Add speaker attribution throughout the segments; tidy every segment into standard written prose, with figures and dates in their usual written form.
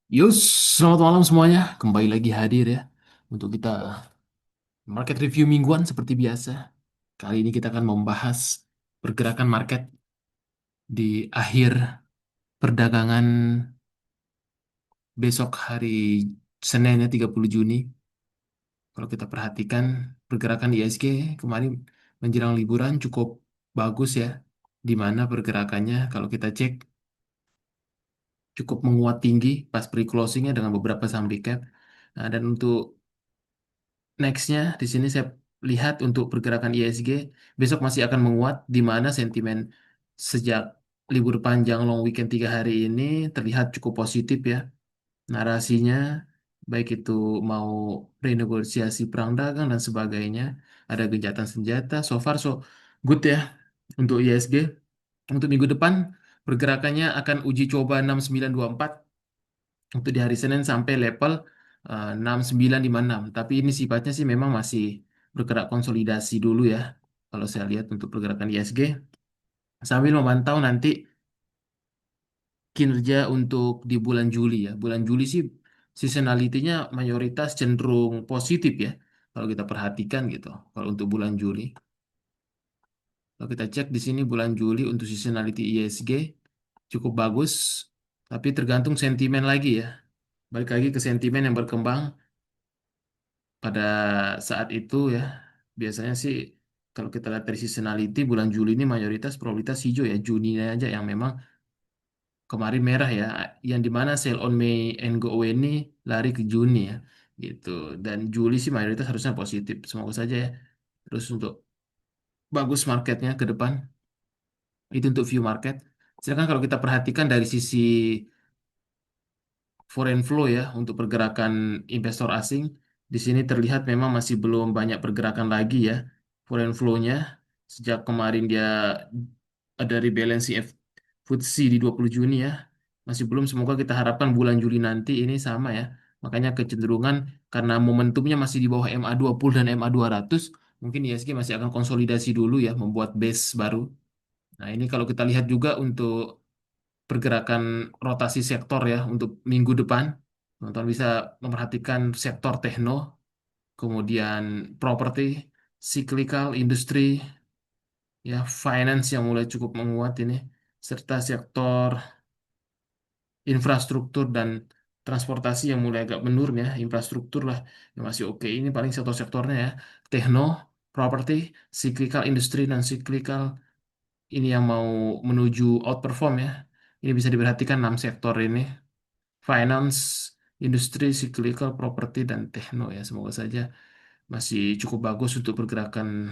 Speaker 1: Yus, selamat malam semuanya. Kembali lagi hadir ya untuk kita market review mingguan seperti biasa. Kali ini kita akan membahas pergerakan market di akhir perdagangan besok hari Senin ya 30 Juni. Kalau kita perhatikan pergerakan ISG kemarin menjelang liburan cukup bagus ya. Di mana pergerakannya kalau kita cek cukup menguat tinggi pas pre-closingnya dengan beberapa saham big cap. Nah, dan untuk nextnya, di sini saya lihat untuk pergerakan ISG besok masih akan menguat, di mana sentimen sejak libur panjang long weekend 3 hari ini terlihat cukup positif ya. Narasinya, baik itu mau renegosiasi perang dagang dan sebagainya, ada gencatan senjata, so far so good ya untuk ISG. Untuk minggu depan, pergerakannya akan uji coba 6924 untuk di hari Senin sampai level 6956. Tapi ini sifatnya sih memang masih bergerak konsolidasi dulu ya. Kalau saya lihat untuk pergerakan ISG sambil memantau nanti kinerja untuk di bulan Juli ya. Bulan Juli sih seasonality-nya mayoritas cenderung positif ya. Kalau kita perhatikan gitu. Kalau untuk bulan Juli. Kalau kita cek di sini bulan Juli untuk seasonality ISG cukup bagus. Tapi tergantung sentimen lagi ya. Balik lagi ke sentimen yang berkembang pada saat itu ya. Biasanya sih kalau kita lihat dari seasonality bulan Juli ini mayoritas probabilitas hijau ya. Juni aja yang memang kemarin merah ya. Yang dimana sell on May and go away ini lari ke Juni ya gitu. Dan Juli sih mayoritas harusnya positif. Semoga saja ya. Terus untuk bagus marketnya ke depan itu untuk view market. Sedangkan kalau kita perhatikan dari sisi foreign flow ya untuk pergerakan investor asing di sini terlihat memang masih belum banyak pergerakan lagi ya foreign flow-nya sejak kemarin dia ada rebalance FTSE di 20 Juni ya masih belum, semoga kita harapkan bulan Juli nanti ini sama ya, makanya kecenderungan karena momentumnya masih di bawah MA20 dan MA200 mungkin ISG masih akan konsolidasi dulu ya membuat base baru. Nah ini kalau kita lihat juga untuk pergerakan rotasi sektor ya untuk minggu depan. Teman-teman bisa memperhatikan sektor tekno, kemudian properti, cyclical, industri, ya finance yang mulai cukup menguat ini, serta sektor infrastruktur dan transportasi yang mulai agak menurun ya, infrastruktur lah yang masih oke. Ini paling sektor-sektornya ya, tekno, properti, cyclical, industri, dan cyclical ini yang mau menuju outperform ya. Ini bisa diperhatikan 6 sektor ini. Finance, industri, cyclical, properti, dan tekno ya. Semoga saja masih cukup bagus untuk pergerakan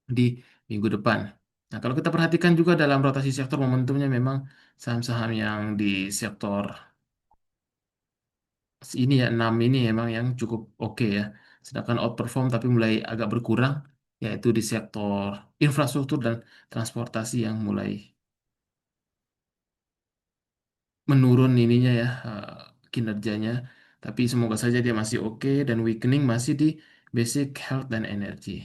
Speaker 1: di minggu depan. Nah, kalau kita perhatikan juga dalam rotasi sektor momentumnya memang saham-saham yang di sektor ini ya, 6 ini emang yang cukup oke ya. Sedangkan outperform tapi mulai agak berkurang, yaitu di sektor infrastruktur dan transportasi yang mulai menurun ininya ya kinerjanya, tapi semoga saja dia masih oke dan weakening masih di basic health dan energy.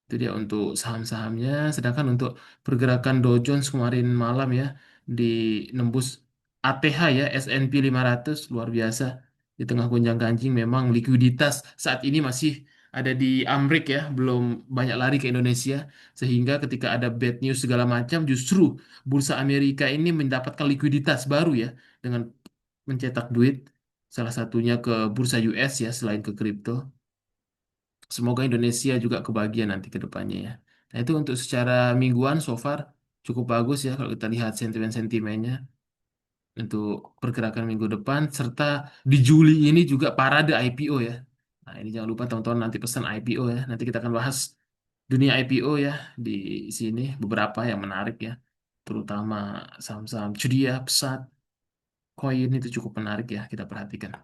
Speaker 1: Itu dia untuk saham-sahamnya. Sedangkan untuk pergerakan Dow Jones kemarin malam ya di nembus ATH ya S&P 500 luar biasa. Di tengah gonjang-ganjing memang likuiditas saat ini masih ada di Amrik ya, belum banyak lari ke Indonesia sehingga ketika ada bad news segala macam justru bursa Amerika ini mendapatkan likuiditas baru ya dengan mencetak duit salah satunya ke bursa US ya selain ke kripto. Semoga Indonesia juga kebagian nanti ke depannya ya. Nah itu untuk secara mingguan so far cukup bagus ya kalau kita lihat sentimen-sentimennya untuk pergerakan minggu depan serta di Juli ini juga parade IPO ya. Nah ini jangan lupa teman-teman nanti pesan IPO ya. Nanti kita akan bahas dunia IPO ya di sini beberapa yang menarik ya. Terutama saham-saham Cedia, Pesat, Koin itu cukup menarik ya kita perhatikan.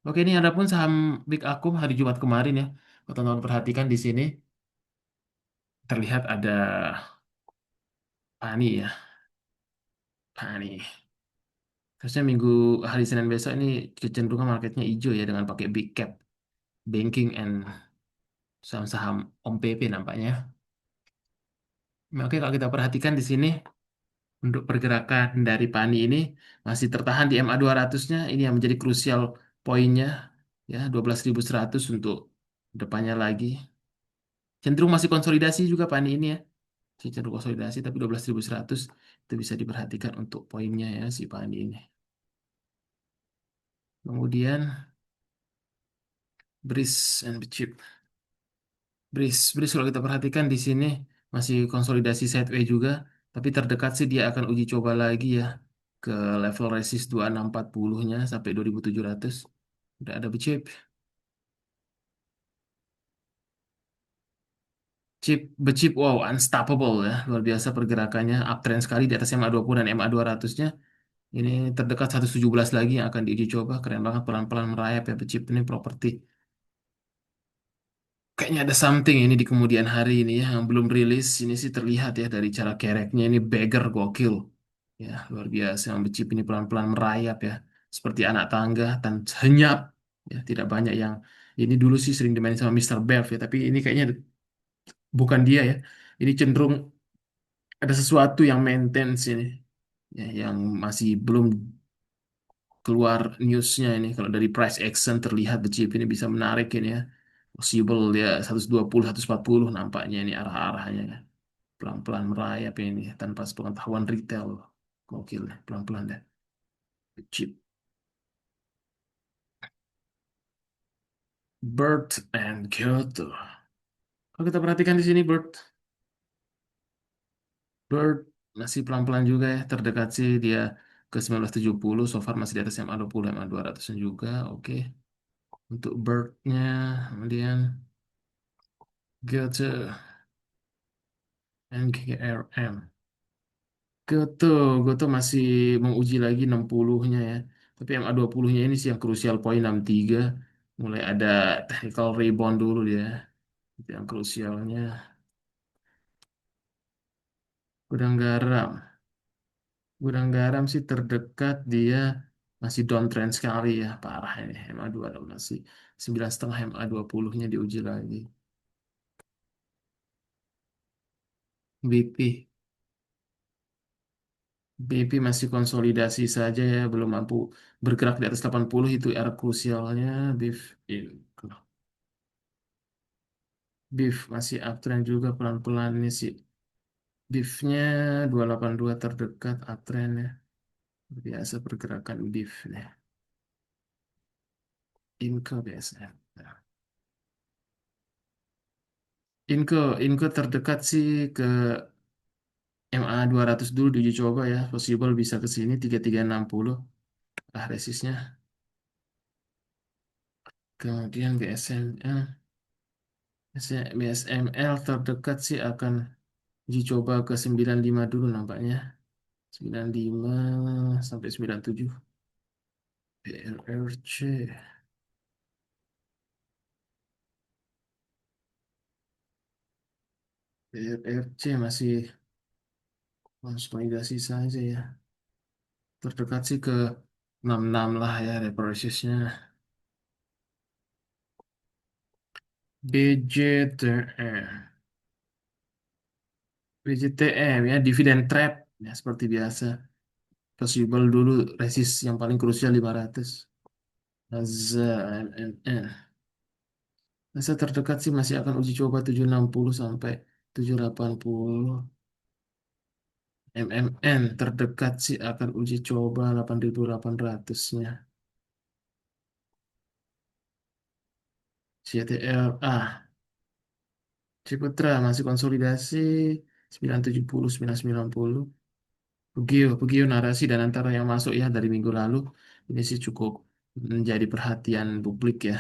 Speaker 1: Oke ini ada pun saham Big Akum hari Jumat kemarin ya. Kalau teman-teman perhatikan di sini terlihat ada Pani ya, Pani. Terusnya minggu hari Senin besok ini kecenderungan marketnya hijau ya dengan pakai big cap, banking and saham-saham Om PP nampaknya. Nah, oke kalau kita perhatikan di sini Untuk pergerakan dari Pani ini masih tertahan di MA 200-nya. Ini yang menjadi krusial poinnya. Ya, 12.100 untuk depannya lagi. Cenderung masih konsolidasi juga Pani ini ya. Cenderung konsolidasi tapi 12.100 itu bisa diperhatikan untuk poinnya ya si Pani ini. Kemudian Breeze and Chip. Breeze kalau kita perhatikan di sini masih konsolidasi sideways juga, tapi terdekat sih dia akan uji coba lagi ya ke level resist 2640-nya sampai 2700. Udah ada chip. Chip, wow, unstoppable ya. Luar biasa pergerakannya, uptrend sekali di atas MA20 dan MA200-nya. Ini terdekat 117 lagi yang akan diuji coba. Keren banget pelan-pelan merayap ya chip ini properti. Kayaknya ada something ini di kemudian hari ini ya yang belum rilis. Ini sih terlihat ya dari cara kereknya ini beggar gokil. Ya, luar biasa yang becip ini pelan-pelan merayap ya. Seperti anak tangga dan senyap. Ya, tidak banyak yang ini dulu sih sering dimainin sama Mister Bev ya, tapi ini kayaknya bukan dia ya. Ini cenderung ada sesuatu yang maintenance ini. Ya, yang masih belum keluar newsnya ini. Kalau dari price action terlihat becip ini bisa menarik ini ya. Possible dia 120, 140 nampaknya ini arah-arahnya ya. Pelan-pelan merayap ini tanpa sepengetahuan retail. Gokil, pelan-pelan deh. Chip. Bird and Kyoto. Kalau kita perhatikan di sini Bird masih pelan-pelan juga ya. Terdekat sih dia ke 1970. So far masih di atas MA20, MA200 juga. Oke. Untuk Bird-nya, kemudian Kyoto and GRM. Goto, Goto masih menguji lagi 60-nya ya. Tapi MA20-nya ini sih yang krusial poin 63. Mulai ada technical rebound dulu dia. Itu yang krusialnya. Gudang garam. Gudang garam sih terdekat dia masih downtrend sekali ya. Parah ini. MA2 masih 9,5 MA20-nya diuji lagi. BP. BP masih konsolidasi saja ya. Belum mampu bergerak di atas 80. Itu era krusialnya. Beef. Beef masih uptrend juga pelan-pelan ini sih. Beefnya 282 terdekat uptrend ya. Biasa pergerakan beef ya. Inco biasanya. Nah, Inco terdekat sih ke MA 200 dulu diuji coba ya. Possible bisa ke sini 3360 lah resistnya. Kemudian BSML terdekat sih akan uji coba ke 95 dulu nampaknya. 95 sampai 97. BLRC. BLRC masih konsolidasi saja ya. Terdekat sih ke 66 lah ya referensinya. BJTM. BJTM ya dividen trap ya seperti biasa. Possible dulu resist yang paling krusial 500. Lazza MNN. Masa terdekat sih masih akan uji coba 760 sampai 780. MMN terdekat sih akan uji coba 8.800-nya. CTLA. Ciputra masih konsolidasi 970, 990. Pugio narasi dan antara yang masuk ya dari minggu lalu ini sih cukup menjadi perhatian publik ya,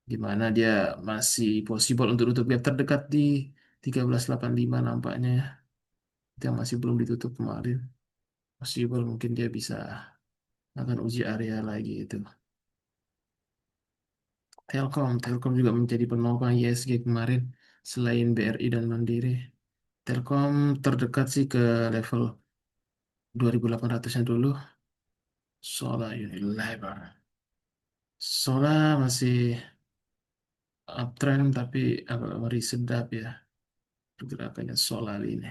Speaker 1: di mana dia masih possible untuk tutup gap terdekat di 1385 nampaknya ya. Itu yang masih belum ditutup kemarin. Possible mungkin dia bisa akan uji area lagi itu. Telkom juga menjadi penopang ISG kemarin selain BRI dan Mandiri. Telkom terdekat sih ke level 2800-nya dulu. Solar Unilever. Solar masih uptrend tapi agak ngeri sedap ya pergerakannya Solar ini.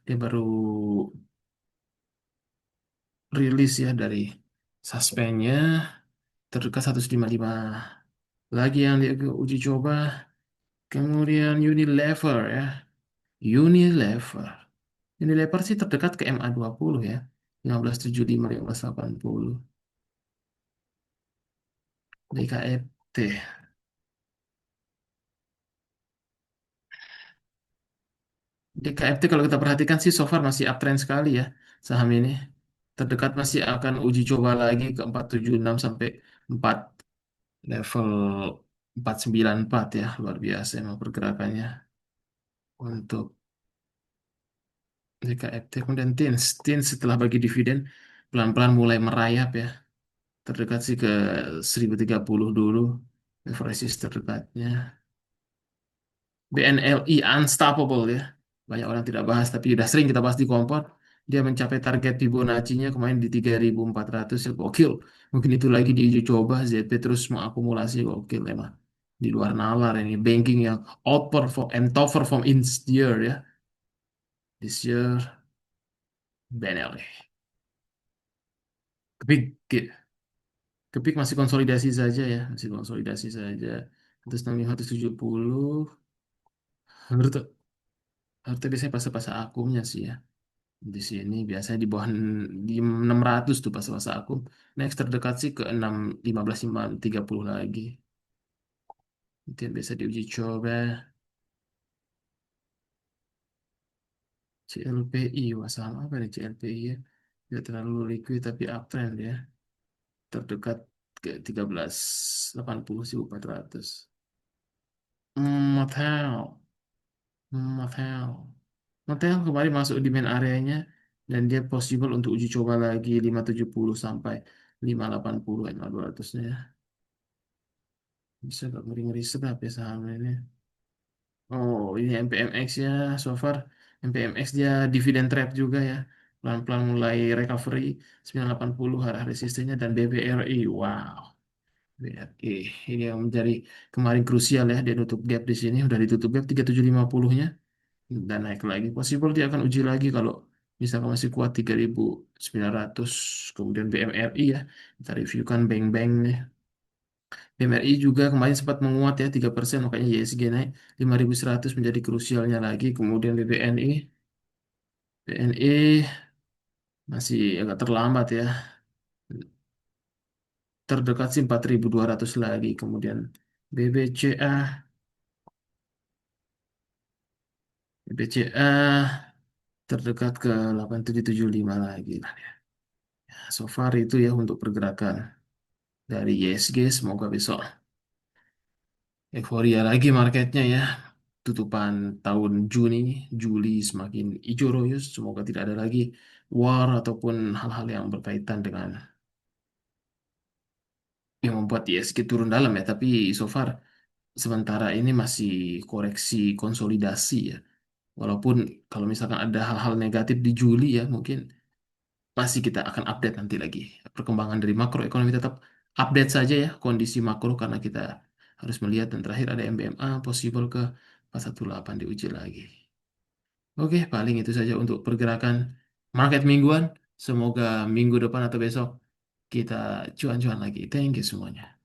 Speaker 1: Dia baru rilis ya dari suspendnya terdekat 155. Lagi yang dia uji coba. Kemudian Unilever ya. Unilever. Unilever sih terdekat ke MA20 ya. 1575, 1580. DKFT. DKFT kalau kita perhatikan sih so far masih uptrend sekali ya saham ini. Terdekat masih akan uji coba lagi ke 476 sampai 4 level 494 ya. Luar biasa emang pergerakannya untuk DKFT. Kemudian TINS. TINS setelah bagi dividen pelan-pelan mulai merayap ya. Terdekat sih ke 1030 dulu. Referensi terdekatnya. BNLI Unstoppable ya. Banyak orang tidak bahas, tapi udah sering kita bahas di kompor. Dia mencapai target Fibonacci-nya kemarin di 3400 ya, gokil. Mungkin itu lagi diuji coba, ZP terus mengakumulasi, gokil emang. Di luar nalar ini, banking yang outperform and top perform in this year ya. This year, BNLI. Kepik, kepik masih konsolidasi saja ya, masih konsolidasi saja. Terus 170. Menurut harta biasanya pas akumnya sih ya. Di sini biasanya di bawah di 600 tuh pas akum. Next terdekat sih ke 6 15 5 30 lagi. Itu yang biasa diuji coba. CLPI, wah saham apa nih CLPI ya? Tidak terlalu liquid tapi uptrend ya. Terdekat ke 1380.400. Motel, motel. Motel kemarin masuk di main areanya dan dia possible untuk uji coba lagi 570 sampai 580 500-nya. Bisa gak ngeri-ngeri sedap ya saham ini. Oh, ini MPMX ya, so far MPMX dia dividen trap juga ya. Pelan-pelan mulai recovery 980 arah resistennya dan BBRI. Wow, BRI ini yang menjadi kemarin krusial ya. Dia nutup gap di sini, udah ditutup gap 3750-nya dan naik lagi. Possible dia akan uji lagi kalau misalkan masih kuat 3900. Kemudian BMRI ya, kita reviewkan bank-bank nih. BMRI juga kemarin sempat menguat ya 3%, makanya ISG naik 5.100 menjadi krusialnya lagi. Kemudian BNI masih agak terlambat ya. Terdekat sih 4.200 lagi. Kemudian BBCA, BBCA terdekat ke 8775 lagi. Nah, ya. So far itu ya untuk pergerakan dari ISG. Semoga besok euforia lagi marketnya ya. Tutupan tahun Juli semakin hijau royos. Semoga tidak ada lagi war ataupun hal-hal yang berkaitan dengan yang membuat ISG turun dalam ya. Tapi so far sementara ini masih koreksi konsolidasi ya. Walaupun kalau misalkan ada hal-hal negatif di Juli ya mungkin masih kita akan update nanti lagi. Perkembangan dari makroekonomi tetap update saja ya kondisi makro karena kita harus melihat dan terakhir ada MBMA possible ke 418 diuji lagi. Oke, paling itu saja untuk pergerakan market mingguan. Semoga minggu depan atau besok kita cuan-cuan lagi. Thank you semuanya.